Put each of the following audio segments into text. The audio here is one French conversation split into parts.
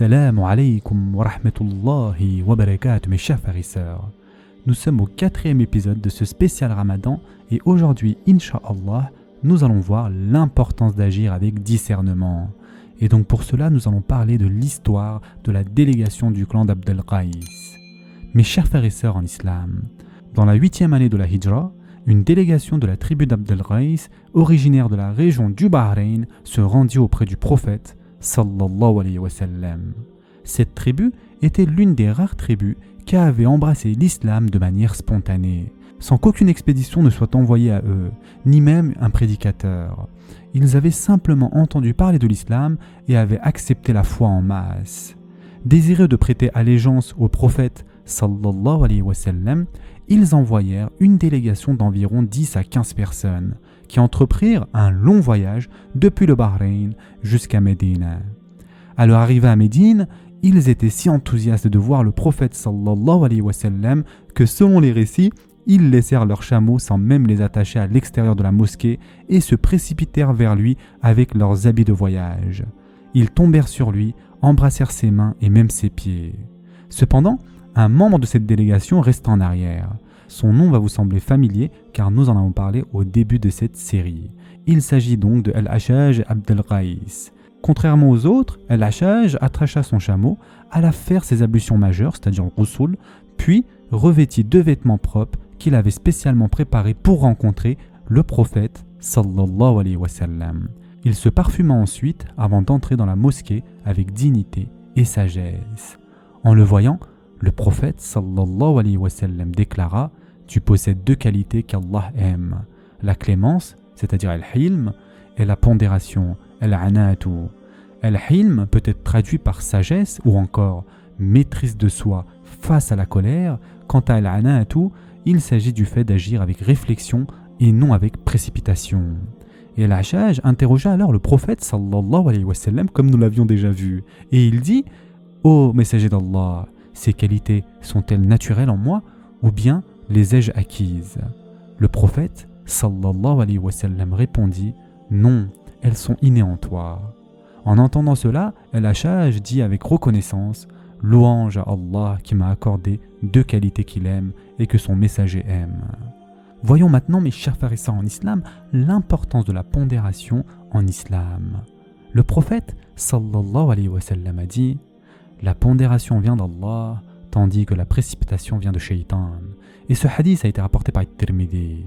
Assalamu alaikum wa rahmatullahi wa barakatuh, mes chers frères et sœurs. Nous sommes au 4e épisode de ce spécial Ramadan et aujourd'hui, Inch'Allah, nous allons voir l'importance d'agir avec discernement. Et donc pour cela, nous allons parler de l'histoire de la délégation du clan d'Abd al-Qaïs. Mes chers frères et sœurs en islam, dans la 8e année de la Hijra, une délégation de la tribu d'Abd al-Qaïs, originaire de la région du Bahreïn, se rendit auprès du prophète sallallahu alayhi wa sallam. Cette tribu était l'une des rares tribus qui avait embrassé l'islam de manière spontanée, sans qu'aucune expédition ne soit envoyée à eux, ni même un prédicateur. Ils avaient simplement entendu parler de l'islam et avaient accepté la foi en masse. Désireux de prêter allégeance au prophète sallallahu alayhi wa sallam, ils envoyèrent une délégation d'environ 10 à 15 personnes qui entreprirent un long voyage depuis le Bahreïn jusqu'à Médine. À leur arrivée à Médine, ils étaient si enthousiastes de voir le prophète sallallahu alayhi wa sallam que selon les récits, ils laissèrent leurs chameaux sans même les attacher à l'extérieur de la mosquée et se précipitèrent vers lui avec leurs habits de voyage. Ils tombèrent sur lui, embrassèrent ses mains et même ses pieds. Cependant, un membre de cette délégation resta en arrière. Son nom va vous sembler familier car nous en avons parlé au début de cette série. Il s'agit donc de Al-Hajjaj Abd al-Qaïs. Contrairement aux autres, Al-Hajjaj attacha son chameau, alla faire ses ablutions majeures, c'est-à-dire le ghusl, puis revêtit 2 vêtements propres qu'il avait spécialement préparés pour rencontrer le prophète sallallahu alayhi wa sallam. Il se parfuma ensuite avant d'entrer dans la mosquée avec dignité et sagesse. En le voyant, le prophète sallallahu alayhi wa sallam déclara « Tu possèdes 2 qualités qu'Allah aime, la clémence, c'est-à-dire al-hilm, et la pondération, al-anatu. Al-hilm peut être traduit par sagesse ou encore maîtrise de soi face à la colère. Quant à al-anatu, il s'agit du fait d'agir avec réflexion et non avec précipitation. » Et Al-Hajjaj interrogea alors le prophète sallallahu alayhi wa sallam comme nous l'avions déjà vu. Et il dit « Ô messager d'Allah, ces qualités sont-elles naturelles en moi ou bien les ai-je acquises ?» Le prophète sallallahu alayhi wa sallam répondit « Non, elles sont innées en toi. » En entendant cela, Al-Hajjaj dit avec reconnaissance « Louange à Allah qui m'a accordé 2 qualités qu'il aime et que son messager aime. » Voyons maintenant, mes chers frères et sœurs en islam, l'importance de la pondération en islam. Le prophète sallallahu alayhi wa sallam a dit « La pondération vient d'Allah, tandis que la précipitation vient de Shaitan. » Et ce hadith a été rapporté par At-Tirmidhi.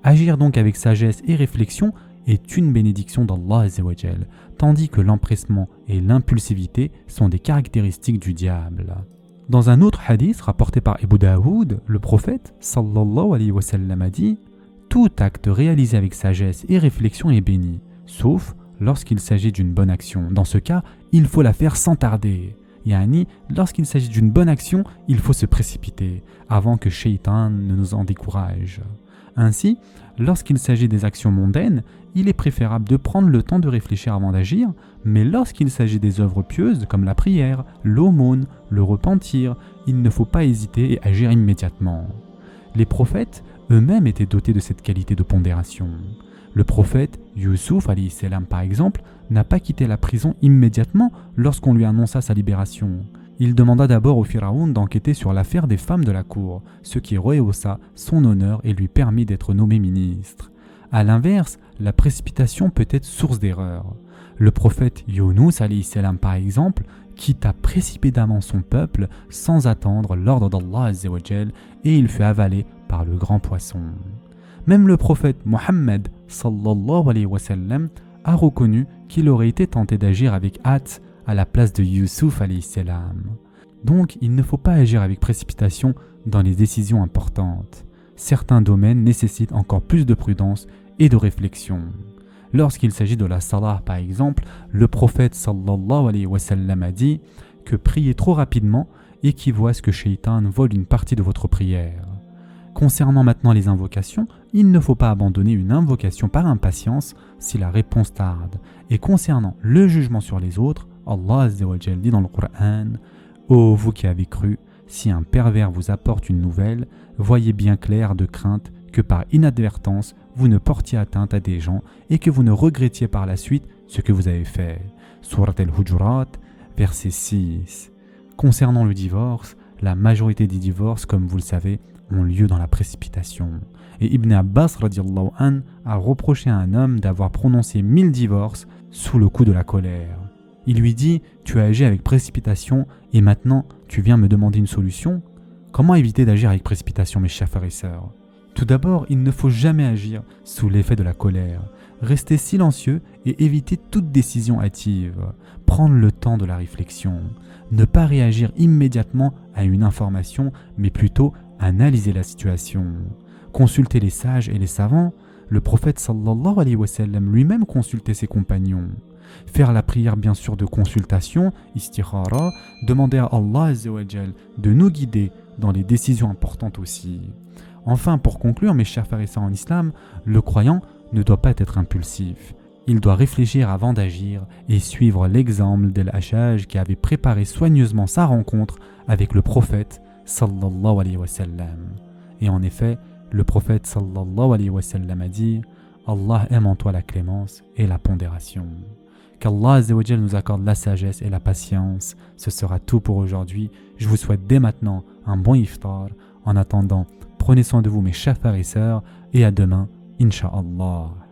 Agir donc avec sagesse et réflexion est une bénédiction d'Allah azza wa jal, tandis que l'empressement et l'impulsivité sont des caractéristiques du diable. Dans un autre hadith rapporté par Abu Daoud, le prophète sallallahu alayhi wa sallam a dit « Tout acte réalisé avec sagesse et réflexion est béni, sauf lorsqu'il s'agit d'une bonne action. Dans ce cas, il faut la faire sans tarder. » Yani, lorsqu'il s'agit d'une bonne action, il faut se précipiter avant que Shaitan ne nous en décourage. Ainsi, lorsqu'il s'agit des actions mondaines, il est préférable de prendre le temps de réfléchir avant d'agir, mais lorsqu'il s'agit des œuvres pieuses comme la prière, l'aumône, le repentir, il ne faut pas hésiter et agir immédiatement. Les prophètes eux-mêmes étaient dotés de cette qualité de pondération. Le prophète Yusuf alayhi salam par exemple n'a pas quitté la prison immédiatement lorsqu'on lui annonça sa libération. Il demanda d'abord au Pharaon d'enquêter sur l'affaire des femmes de la cour, ce qui rehaussa son honneur et lui permit d'être nommé ministre. A l'inverse, la précipitation peut être source d'erreur. Le prophète Yunus alayhi salam par exemple quitta précipitamment son peuple sans attendre l'ordre d'Allah azza wa jal et il fut avalé par le grand poisson. Même le prophète Mohammed sallallahu alayhi wa sallam a reconnu qu'il aurait été tenté d'agir avec hâte à la place de Yusuf alayhi salam. Donc il ne faut pas agir avec précipitation dans les décisions importantes. Certains domaines nécessitent encore plus de prudence et de réflexion. Lorsqu'il s'agit de la salah par exemple, le prophète sallallahu alayhi wa sallam a dit que prier trop rapidement équivaut à ce que Shaitan vole une partie de votre prière. Concernant maintenant les invocations, il ne faut pas abandonner une invocation par impatience si la réponse tarde. Et concernant le jugement sur les autres, Allah azza wa jal dit dans le Coran « Ô vous qui avez cru, si un pervers vous apporte une nouvelle, voyez bien clair de crainte que par inadvertance vous ne portiez atteinte à des gens et que vous ne regrettiez par la suite ce que vous avez fait. » Surat al-Hujurat, verset 6. Concernant le divorce, la majorité des divorces, comme vous le savez, ont lieu dans la précipitation. Et Ibn Abbas radiallahu anh, a reproché à un homme d'avoir prononcé 1000 divorces sous le coup de la colère. Il lui dit « Tu as agi avec précipitation et maintenant tu viens me demander une solution ?» Comment éviter d'agir avec précipitation, mes chers frères et sœurs? Tout d'abord, il ne faut jamais agir sous l'effet de la colère. Rester silencieux et éviter toute décision hâtive. Prendre le temps de la réflexion. Ne pas réagir immédiatement à une information, mais plutôt analyser la situation. Consulter les sages et les savants. Le prophète sallallahu alayhi wa sallam lui-même consultait ses compagnons. Faire la prière bien sûr de consultation, istikhara, demander à Allah azza wa jal de nous guider dans les décisions importantes aussi. Enfin, pour conclure, mes chers frères et sœurs en islam, le croyant ne doit pas être impulsif. Il doit réfléchir avant d'agir et suivre l'exemple d'Al-Hajjaj qui avait préparé soigneusement sa rencontre avec le prophète sallallahu alayhi wa sallam. Et en effet, le prophète sallallahu alayhi wa sallam a dit « Allah aime en toi la clémence et la pondération ». Qu'Allah azza wa jal nous accorde la sagesse et la patience. Ce sera tout pour aujourd'hui. Je vous souhaite dès maintenant un bon iftar. En attendant, prenez soin de vous mes chers frères et sœurs et à demain, Inch'Allah.